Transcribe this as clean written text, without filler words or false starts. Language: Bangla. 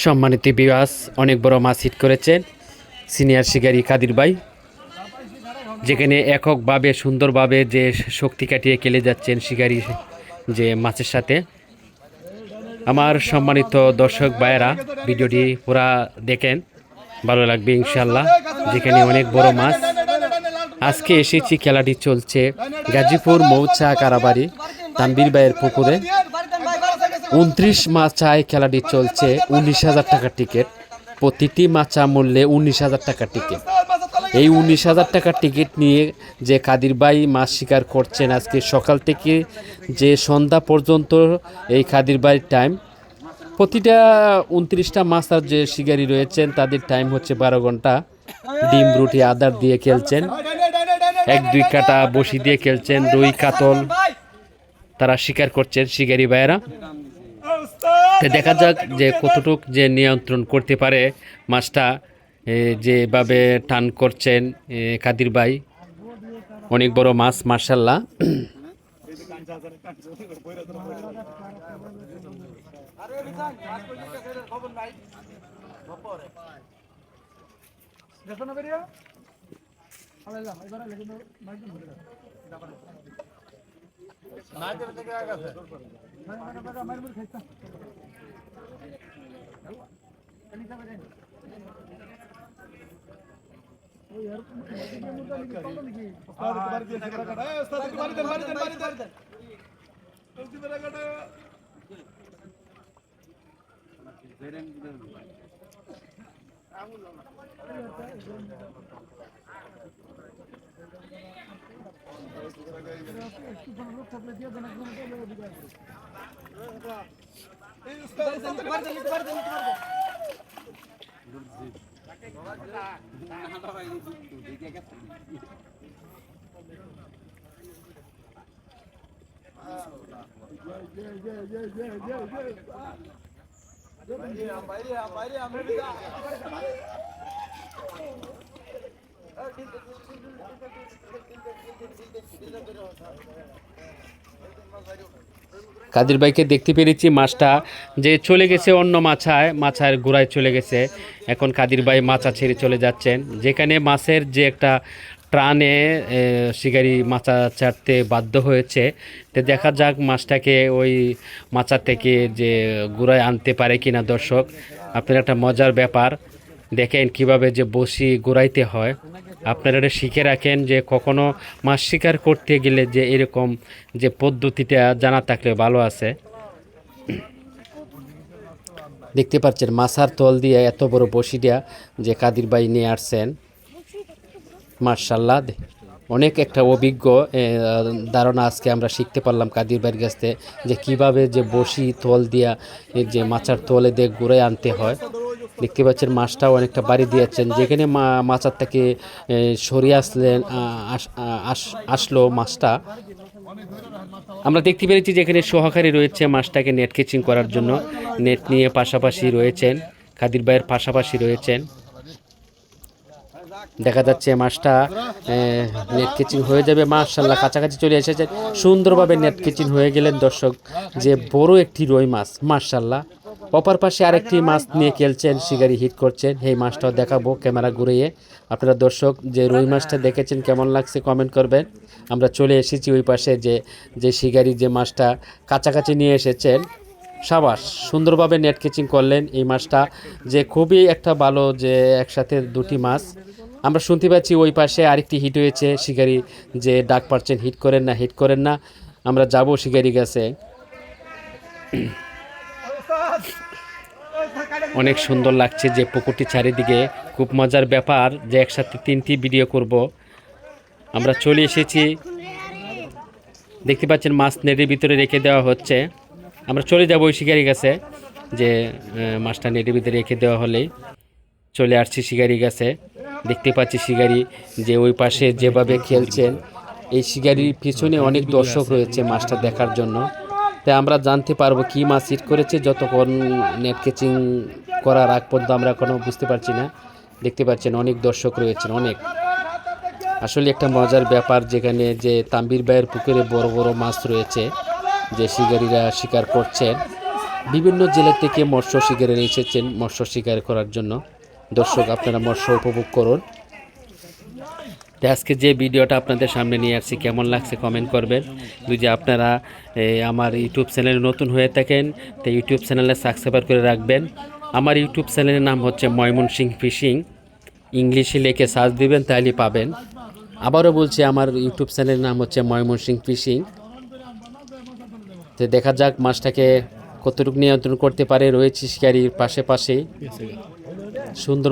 সম্মানিত বিয়াস অনেক বড় মাছ হিট করেছেন সিনিয়র শিকারী কাদির ভাই, যেখানে এককভাবে সুন্দরভাবে যে শক্তি কাটিয়ে খেলে যাচ্ছেন শিকারী যে মাছের সাথে। আমার সম্মানিত দর্শক ভাইয়েরা ভিডিওটি পুরা দেখেন, ভালো লাগবে ইনশাল্লাহ। যেখানে অনেক বড় মাছ আজকে এসেছি, খেলাটি চলছে গাজীপুর মৌচা কারাবাড়ি তানবীর ভাইয়ের পুকুরে। 29 মাচায় খেলাটি চলছে, 19,000 টাকার টিকিট। প্রতিটি মাচা মূল্যে 19,000 টাকার টিকিট। এই 19,000 টাকার টিকিট নিয়ে যে কাদির ভাই মাছ শিকার করছেন আজকে সকাল থেকে যে সন্ধ্যা পর্যন্ত, এই কাদির ভাইয়ের টাইম প্রতিটা 29টা মাছার যে শিকারী রয়েছেন তাদের টাইম হচ্ছে 12 ঘন্টা। ডিম রুটি আদার দিয়ে খেলছেন, 1-2 কাটা বসি দিয়ে খেলছেন, রুই কাতল তারা শিকার করছেন শিকারী ভাইয়েরা। দেখা যাক যে কতটুক যে নিয়ন্ত্রণ করতে পারে মাছটা। যেভাবে টান করছেন কাদির ভাই, অনেক বড় মাছ মার্শাল্লাহ। কাদির ভাইকে দেখতে পেরেছি, মাছটা যে চলে গেছে অন্য মাছার গোড়ায় চলে গেছে। এখন কাদির ভাই মাছা ছেড়ে চলে যাচ্ছেন, যেখানে মাছের যে একটা টানে শিকারি মাছা ছাড়তে বাধ্য হয়েছে। তো দেখা যাক মাছটাকে ওই মাছা থেকে যে গোড়ায় আনতে পারে কিনা। দর্শক আপনার একটা মজার ব্যাপার দেখেন কিভাবে যে বসি গোড়াইতে হয়। আপনারা এটা শিখে রাখেন যে কখনো মাছ শিকার করতে গেলে যে এরকম যে পদ্ধতিটা জানা থাকলে ভালো আছে। দেখতে পাচ্ছেন মাছার তল দিয়ে এত বড় বসিটা যে কাদির ভাই নিয়ে আসছেন, মার্শাল্লাহ। অনেক একটা অভিজ্ঞ ধারণা আজকে আমরা শিখতে পারলাম কাদির ভাইয়ের কাছ থেকে, যে কীভাবে যে বসি তল দিয়া যে মাছার তলে দিয়ে ঘুরে আনতে হয়। দেখতে পাচ্ছেন মাছটাও অনেকটা বাড়ি দিয়েছেন, যেখানে মাছার থেকে সরিয়ে আসলো মাছটা। আমরা দেখতে পেরেছি যেখানে সহকারী রয়েছে মাছটাকে নেট কেচিং করার জন্য, নেট নিয়ে পাশাপাশি রয়েছেন কাদির ভাইয়ের পাশাপাশি রয়েছেন। দেখা যাচ্ছে মাছটা নেট কেচিং হয়ে যাবে, মাশাআল্লাহ কাছাকাছি চলে এসেছে, সুন্দরভাবে নেট কেচিং হয়ে গেলেন। দর্শক যে বড় একটি রুই মাছ মাশাআল্লাহ। অপর পাশে আরেকটি মাছ নিয়ে খেলছেন, শিকারি হিট করছেন। এই মাছটাও দেখাবো ক্যামেরা ঘুরিয়ে। আপনারা দর্শক যে রুই মাছটা দেখেছেন কেমন লাগছে কমেন্ট করবেন। আমরা চলে এসেছি ওই পাশে যে শিকারি যে মাছটা কাছাকাছি নিয়ে এসেছেন। সাবাস, সুন্দরভাবে নেট কেচিং করলেন এই মাছটা, যে খুবই একটা ভালো যে একসাথে দুটি মাছ। আমরা শুনতে পাচ্ছি ওই পাশে আরেকটি হিট হয়েছে, শিকারি যে ডাক পাচ্ছেন হিট করেন না হিট করেন না। আমরা যাব শিকারি কাছে। অনেক সুন্দর লাগছে যে পুকুরটি চারিদিকে, খুব মজার ব্যাপার যে একসাথে 3টি ভিডিও করব। আমরা চলে এসেছি, দেখতে পাচ্ছেন মাছ নেটের ভিতরে রেখে দেওয়া হচ্ছে। আমরা চলে যাব ওই শিকারির কাছে, যে মাছটা নেটের ভিতরে রেখে দেওয়া হলেই চলে আসছি শিকারির কাছে। দেখতে পাচ্ছি শিকারি যে ওই পাশে যেভাবে খেলছেন, এই শিকারির পিছনে অনেক দর্শক রয়েছে মাছটা দেখার জন্য। তাই আমরা জানতে পারবো কি মাছ হিট করেছে, যতক্ষণ নেট কেচিং করার আগ পর্যন্ত আমরা এখনও বুঝতে পারছি না। দেখতে পাচ্ছেন অনেক দর্শক রয়েছেন, অনেক আসলে একটা মজার ব্যাপার, যেখানে যে তানবীর ভাইয়ের পুকুরে বড় বড় মাছ রয়েছে, যে শিকারীরা শিকার করছেন। বিভিন্ন জেলা থেকে মৎস্য শিকারীরা এসেছেন মৎস্য শিকার করার জন্য। দর্শক, আপনারা মৎস্য উপভোগ করুন। তো আজকে যে ভিডিওটা আপনাদের সামনে নিয়ে আসছি কেমন লাগছে কমেন্ট করবেন। যদি আপনারা আমার ইউটিউব চ্যানেলে নতুন হয়ে থাকেন তো ইউটিউব চ্যানেলে সাবস্ক্রাইব করে রাখবেন। আমার ইউটিউব চ্যানেলের নাম হচ্ছে ময়মনসিংহ ফিশিং, ইংলিশে লিখে সার্চ দিবেন তাহলেই পাবেন। আবারও বলছি, আমার ইউটিউব চ্যানেলের নাম হচ্ছে ময়মনসিংহ ফিশিং। তো দেখা যাক মাছটাকে কতটুকু নিয়ন্ত্রণ করতে পারে। রয়েছে শিকারির পাশে সুন্দর